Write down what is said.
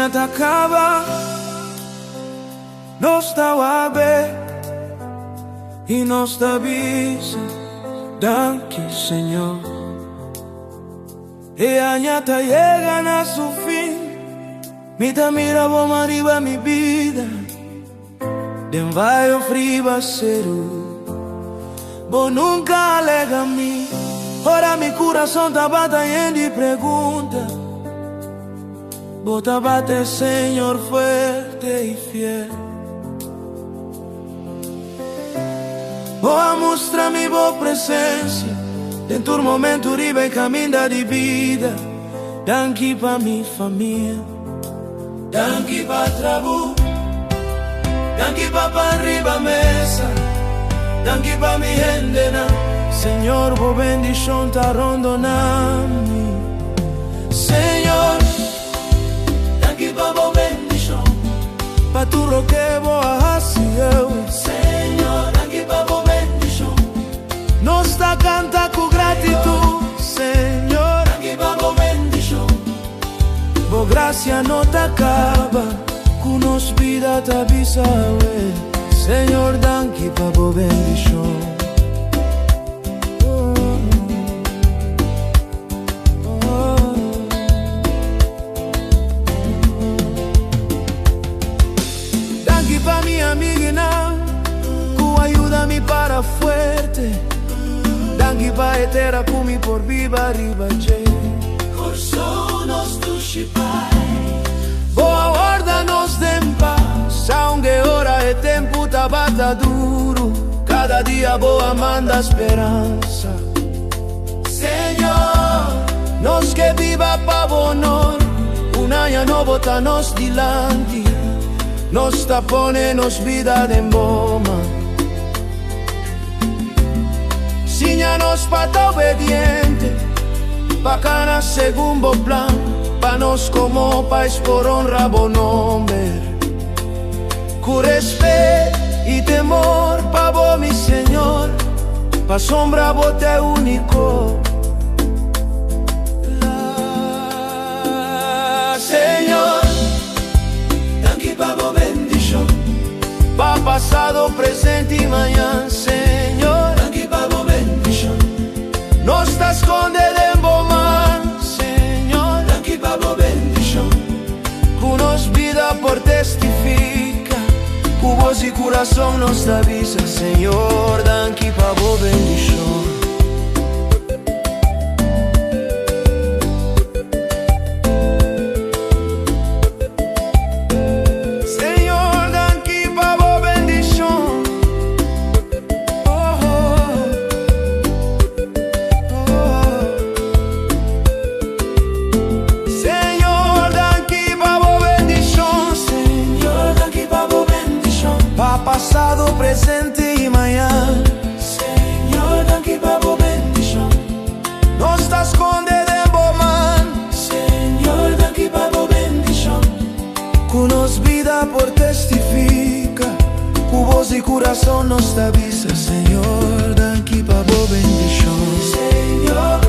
atacaba, nos estaba bem e nos avisa, danke Senhor. E a ñata llega a su fin, mita mira bom arriba mi vida, den vai ofriba cero, bo nunca alega a mí. Ora mi coração tá batendo e pergunta, bota bate Senhor fuerte e fiel. Boa mostra mi boa presença dentro do momento riba e caminho de vida. Danke pa mi família, danke pa trabu, danke pa arriba mesa, danke pa mi gente na. Senhor, boa bendição tá rondonando. Senhor, danke pa boa bendição, pa tu roque boa assim eu. Senhor, danke pa boa bendição, nos tá canta com gratidão. Senhor, danke pa boa bendição, boa graça não te acaba, com nos vida te avisa. Senhor, danke pa boa bendição. Pa mi amiga, que ayuda-me para fuerte. Danke pa etera kumi por viva ribache. Corsonos tu shipai, boa guarda nos den paz. Aunque ora e tempo tabata duro, cada dia boa manda esperança. Senhor, nos que viva pa honor, un año novo ta nos dilante. Nos tapone, nos vida de emboma. Siñanos pata obediente, bacana segundo plan, pa nos como pais por honra bon nombre. Con respeto y temor pa vos mi Señor, pa sombra bote único. Señor, danke pa bo bendición, pa pasado, presente y mañana. Señor, danke pa bo bendición, no está escondido en bomán. Señor, danke pa bo bendición, cunos vida por testifica, cubos y corazón nos avisa. Señor, danke pa bo bendición. Pasado, presente y mañana. Señor, danke pa bo bendición, no está escondido en bomán. Señor, danke pa bo bendición, cunos vida por testifica, cubos y corazón nos avisa. Señor, danke pa bo bendición. Señor,